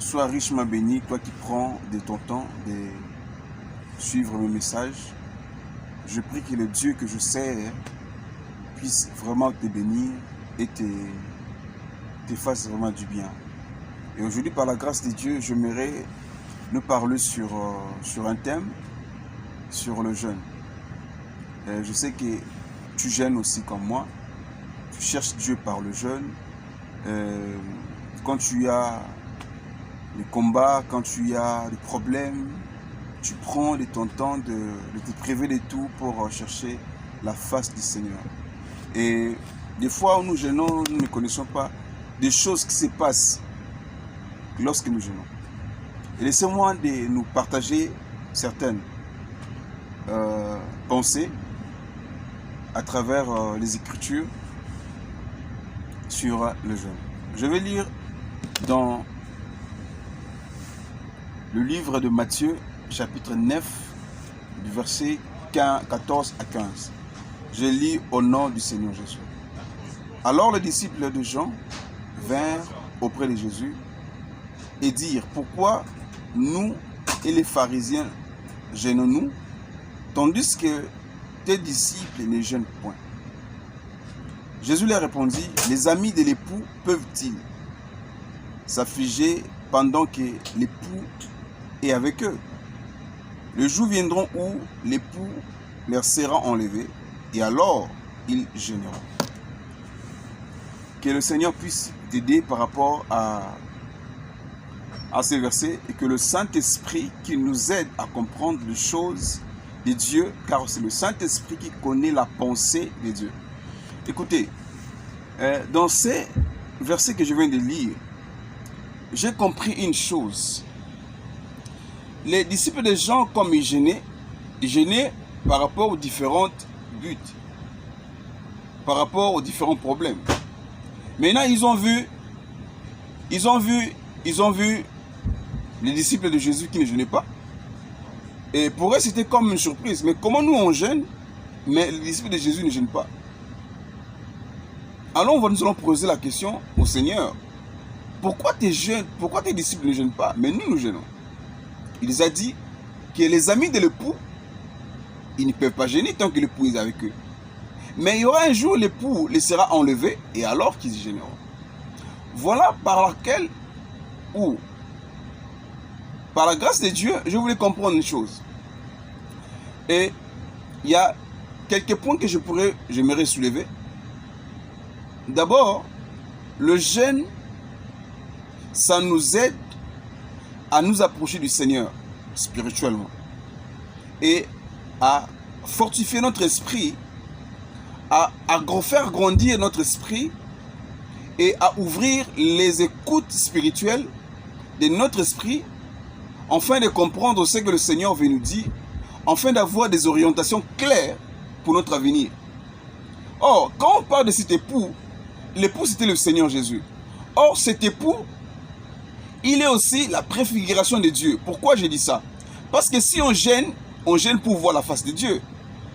Sois richement béni, toi qui prends de ton temps de suivre mes messages. Je prie que le Dieu que je sers puisse vraiment te bénir et te fasse vraiment du bien. Et aujourd'hui, par la grâce de Dieu, j'aimerais nous parler sur un thème, sur le jeûne. Je sais que tu jeûnes aussi comme moi. Tu cherches Dieu par le jeûne. Quand tu as des combats, quand tu as des problèmes, tu prends de ton temps de te priver de tout pour chercher la face du Seigneur. Et des fois où nous jeûnons, nous ne connaissons pas des choses qui se passent lorsque nous jeûnons. Et laissez-moi de nous partager certaines pensées à travers les Écritures sur le jeûne. Je vais lire dans le livre de Matthieu, chapitre 9, du verset 14 à 15. Je lis au nom du Seigneur Jésus. Alors les disciples de Jean vinrent auprès de Jésus et dirent: pourquoi nous et les pharisiens jeûnons-nous, tandis que tes disciples ne jeûnent point? Jésus leur répondit: les amis de l'époux peuvent-ils s'affliger pendant que l'époux est avec eux? Les jours viendront où l'époux leur sera enlevé, et alors ils jeûneront. Que le Seigneur puisse t'aider par rapport à ces versets, et que le Saint-Esprit qui nous aide à comprendre les choses de Dieu, car c'est le Saint-Esprit qui connaît la pensée de Dieu. Écoutez, dans ces versets que je viens de lire, j'ai compris une chose. Les disciples de Jean, comme ils jeûnaient par rapport aux différentes buts, par rapport aux différents problèmes. Maintenant, ils ont vu les disciples de Jésus qui ne jeûnaient pas. Et pour eux, c'était comme une surprise. Mais comment nous, on jeûne, mais les disciples de Jésus ne jeûnent pas? Alors, nous allons poser la question au Seigneur. Pourquoi tes disciples ne jeûnent pas, mais nous jeûnons? Il les a dit que les amis de l'époux, ils ne peuvent pas jeûner tant que l'époux est avec eux. Mais il y aura un jour, l'époux les sera enlevé, et alors qu'ils jeûneront. Voilà par laquelle, ou par la grâce de Dieu, je voulais comprendre une chose. Et il y a quelques points que j'aimerais soulever. D'abord, le jeûne, ça nous aide à nous approcher du Seigneur spirituellement et à fortifier notre esprit, à faire grandir notre esprit et à ouvrir les écoutes spirituelles de notre esprit, afin de comprendre ce que le Seigneur veut nous dire, afin d'avoir des orientations claires pour notre avenir. Or, quand on parle de cet époux, l'époux c'était le Seigneur Jésus. Or, cet époux, il est aussi la préfiguration de Dieu. Pourquoi j'ai dit ça? Parce que si on jeûne pour voir la face de Dieu.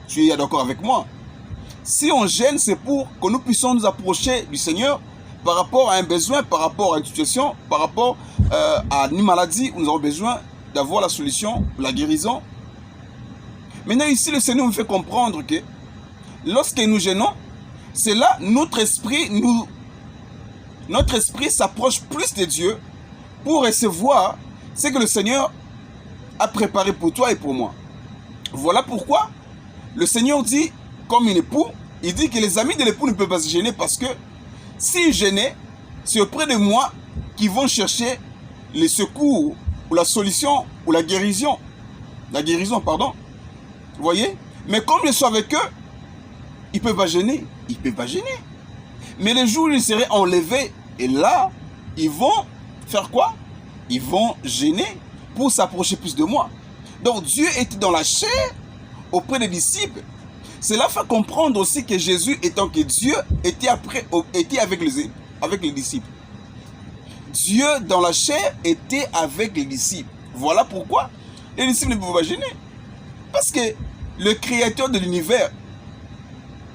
Tu es d'accord avec moi? Si on jeûne, c'est pour que nous puissions nous approcher du Seigneur par rapport à un besoin, par rapport à une situation, par rapport à une maladie où nous avons besoin d'avoir la solution, la guérison. Maintenant ici, le Seigneur nous fait comprendre que lorsque nous jeûnons, c'est là notre esprit s'approche plus de Dieu pour recevoir ce que le Seigneur a préparé pour toi et pour moi. Voilà pourquoi le Seigneur dit, comme un époux, il dit que les amis de l'époux ne peuvent pas se gêner, parce que s'ils gênaient, c'est auprès de moi qu'ils vont chercher les secours, ou la solution, ou la guérison. La guérison, pardon. Vous voyez? Mais comme je suis avec eux, ils ne peuvent pas gêner. Ils ne peuvent pas gêner. Mais le jour où ils seraient enlevés, et là, ils vont faire quoi? Ils vont gêner pour s'approcher plus de moi. Donc Dieu était dans la chair auprès des disciples. Cela fait comprendre aussi que Jésus, étant que Dieu, était avec les disciples. Dieu dans la chair était avec les disciples. Voilà pourquoi les disciples ne pouvaient pas gêner. Parce que le créateur de l'univers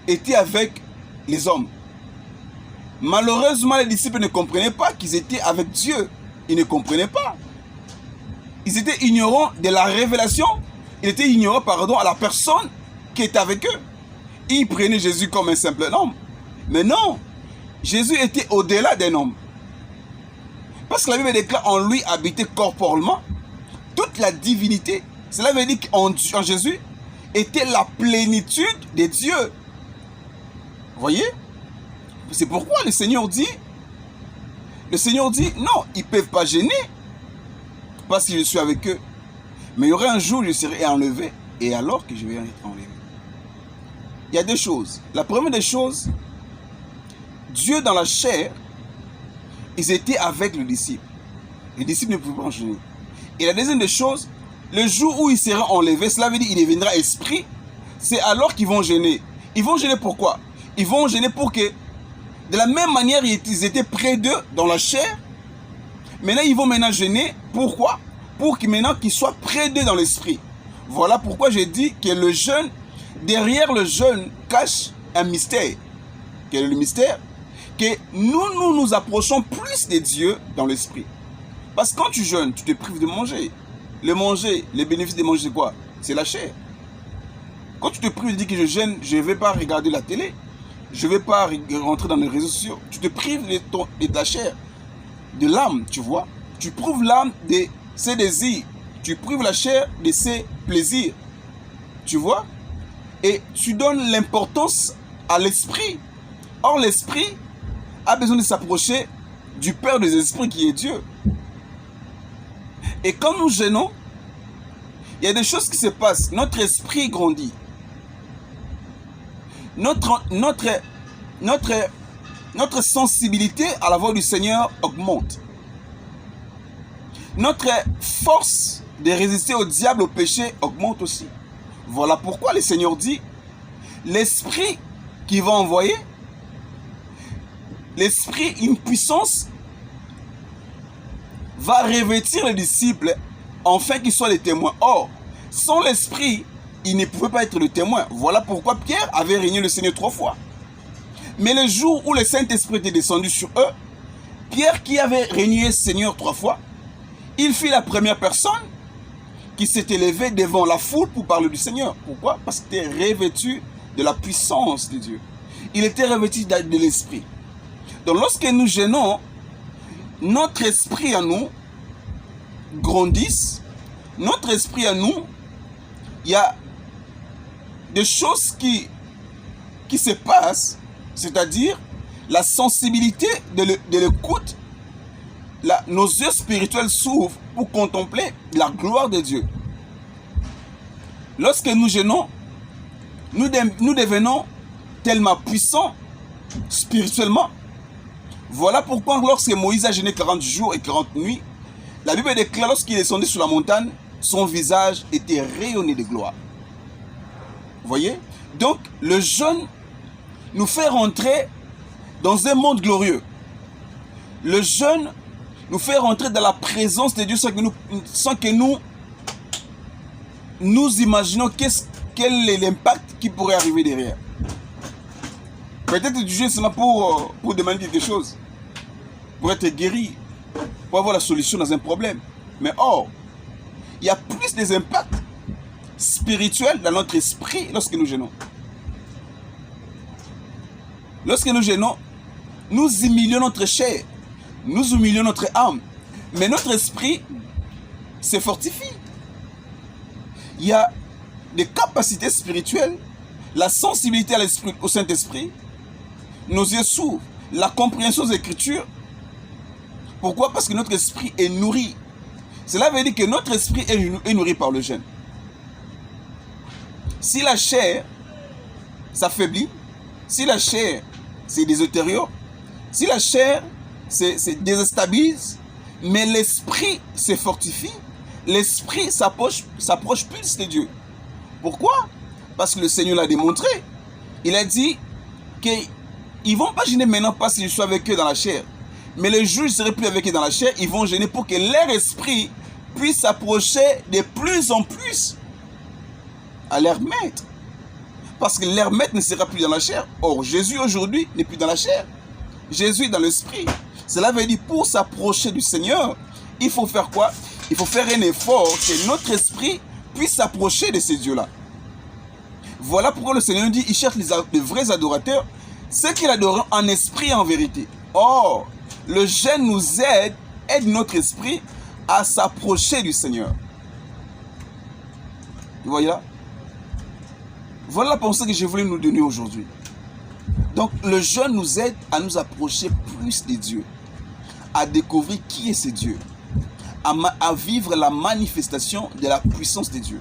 était avec les hommes. Malheureusement, les disciples ne comprenaient pas qu'ils étaient avec Dieu. Ils ne comprenaient pas. Ils étaient ignorants de la révélation. Ils étaient ignorants, pardon, à la personne qui était avec eux. Ils prenaient Jésus comme un simple homme. Mais non, Jésus était au-delà d'un homme. Parce que la Bible déclare en lui habitait corporellement toute la divinité. Cela veut dire qu'en Jésus était la plénitude de Dieu. Vous voyez? C'est pourquoi le Seigneur dit, non, ils ne peuvent pas gêner parce que je suis avec eux. Mais il y aura un jour où je serai enlevé et alors que je vais être enlevé. Il y a deux choses. La première des choses, Dieu dans la chair, ils étaient avec le disciple. Les disciples ne pouvaient pas en gêner. Et la deuxième des choses, le jour où il sera enlevé, cela veut dire qu'il deviendra esprit, c'est alors qu'ils vont gêner. Ils vont gêner pourquoi? Ils vont gêner pour que, de la même manière, ils étaient près d'eux dans la chair. Maintenant, ils vont maintenant gêner. Pourquoi? Pour que maintenant qu'ils soient près d'eux dans l'esprit. Voilà pourquoi j'ai dit que le jeûne, derrière le jeûne, cache un mystère. Quel est le mystère? Que nous approchons plus de Dieu dans l'esprit. Parce que quand tu jeûnes, tu te prives de manger. Le manger, les bénéfices de manger, c'est quoi? C'est la chair. Quand tu te prives de dire que je jeûne, je ne vais pas regarder la télé. Je ne vais pas rentrer dans les réseaux sociaux. Tu te prives de ta chair, de l'âme, tu vois. Tu prives l'âme de ses désirs. Tu prives la chair de ses plaisirs. Tu vois. Et tu donnes l'importance à l'esprit. Or, l'esprit a besoin de s'approcher du Père des esprits qui est Dieu. Et quand nous jeûnons, il y a des choses qui se passent. Notre esprit grandit. Notre sensibilité à la voix du Seigneur augmente. Notre force de résister au diable, au péché, augmente aussi. Voilà pourquoi le Seigneur dit, l'esprit qui va envoyer, l'esprit, une puissance, va revêtir les disciples afin qu'ils soient les témoins. Or, sans l'esprit, ils ne pouvaient pas être le témoin. Voilà pourquoi Pierre avait régné le Seigneur 3 fois. Mais le jour où le Saint-Esprit était descendu sur eux, Pierre qui avait régné le Seigneur 3 fois, il fut la première personne qui s'était levée devant la foule pour parler du Seigneur. Pourquoi? Parce qu'il était revêtu de la puissance de Dieu. Il était revêtu de l'Esprit. Donc lorsque nous jeûnons, notre esprit à nous grandisse. Notre esprit à nous, il y a des choses qui se passent, c'est-à-dire la sensibilité de l'écoute, nos yeux spirituels s'ouvrent pour contempler la gloire de Dieu. Lorsque nous jeûnons, nous devenons tellement puissants spirituellement. Voilà pourquoi lorsque Moïse a jeûné 40 jours et 40 nuits, la Bible déclare lorsqu'il est descendu sur la montagne, son visage était rayonné de gloire. Vous voyez? Donc le jeûne nous fait rentrer dans un monde glorieux. Le jeûne nous fait rentrer dans la présence de Dieu sans que nous imaginons quel est l'impact qui pourrait arriver derrière. Peut-être du jeûne seulement pour demander quelque chose, pour être guéri, pour avoir la solution dans un problème. Mais or, il y a plus des impacts spirituels dans notre esprit lorsque nous jeûnons. Lorsque nous jeûnons, nous humilions notre chair, nous humilions notre âme, mais notre esprit se fortifie. Il y a des capacités spirituelles, la sensibilité à l'esprit, au Saint-Esprit, nos yeux s'ouvrent, la compréhension des Écritures. Pourquoi? Parce que notre esprit est nourri. Cela veut dire que notre esprit est nourri par le jeûne. Si la chair s'affaiblit, si la chair se détériore, si la chair se déstabilise, mais l'esprit se fortifie, l'esprit s'approche plus de Dieu. Pourquoi? Parce que le Seigneur l'a démontré. Il a dit qu'ils ne vont pas gêner maintenant parce que je suis avec eux dans la chair. Mais le jour où je ne serai plus avec eux dans la chair, ils vont gêner pour que leur esprit puisse s'approcher de plus en plus à leur maître. Parce que leur maître ne sera plus dans la chair. Or, Jésus aujourd'hui n'est plus dans la chair. Jésus est dans l'esprit. Cela veut dire pour s'approcher du Seigneur, il faut faire quoi? Il faut faire un effort que notre esprit puisse s'approcher de ces dieux-là. Voilà pourquoi le Seigneur nous dit, il cherche les vrais adorateurs, ceux qui l'adorent en esprit et en vérité. Or, le jeûne nous aide notre esprit à s'approcher du Seigneur. Vous voyez là? Voilà la pensée que je voulais nous donner aujourd'hui. Donc, le jeûne nous aide à nous approcher plus des dieux, à découvrir qui est ce Dieu, à vivre la manifestation de la puissance de Dieu.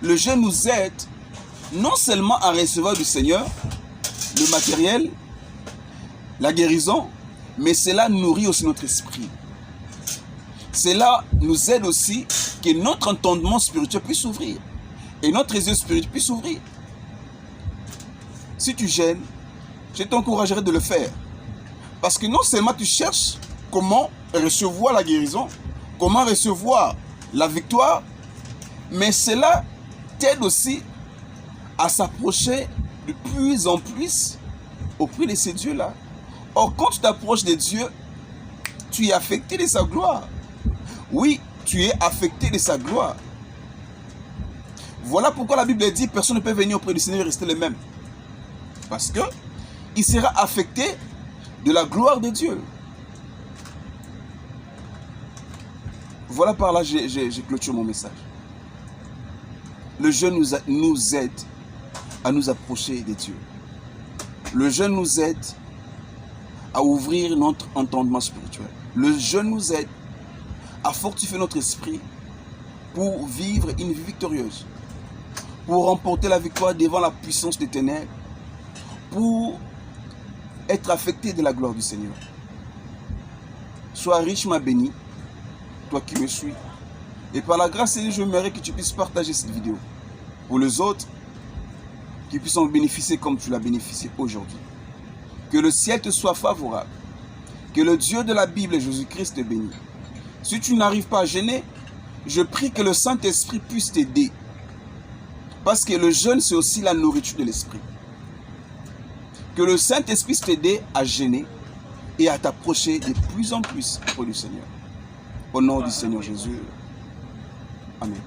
Le jeûne nous aide non seulement à recevoir du Seigneur le matériel, la guérison, mais cela nourrit aussi notre esprit. Cela nous aide aussi que notre entendement spirituel puisse s'ouvrir et notre yeux spirituel puisse s'ouvrir. Si tu jeûnes, je t'encouragerai de le faire. Parce que non seulement tu cherches comment recevoir la guérison, comment recevoir la victoire, mais cela t'aide aussi à s'approcher de plus en plus auprès de ces dieux-là. Or, quand tu t'approches de Dieu, tu es affecté de sa gloire. Oui, tu es affecté de sa gloire. Voilà pourquoi la Bible dit, personne ne peut venir auprès du Seigneur et rester le même. Parce que il sera affecté de la gloire de Dieu. Voilà par là, j'ai clôturé mon message. Le jeûne nous aide à nous approcher de Dieu. Le jeûne nous aide à ouvrir notre entendement spirituel. Le jeûne nous aide à fortifier notre esprit pour vivre une vie victorieuse, pour remporter la victoire devant la puissance des ténèbres, pour être affecté de la gloire du Seigneur. Sois richement béni, toi qui me suis. Et par la grâce de Dieu, je m'aimerais que tu puisses partager cette vidéo pour les autres qui puissent en bénéficier comme tu l'as bénéficié aujourd'hui. Que le ciel te soit favorable. Que le Dieu de la Bible, Jésus-Christ, te bénisse. Si tu n'arrives pas à jeûner, je prie que le Saint-Esprit puisse t'aider. Parce que le jeûne, c'est aussi la nourriture de l'esprit. Que le Saint-Esprit t'aide à jeûner et à t'approcher de plus en plus auprès du Seigneur. Au nom du Seigneur Jésus. Amen.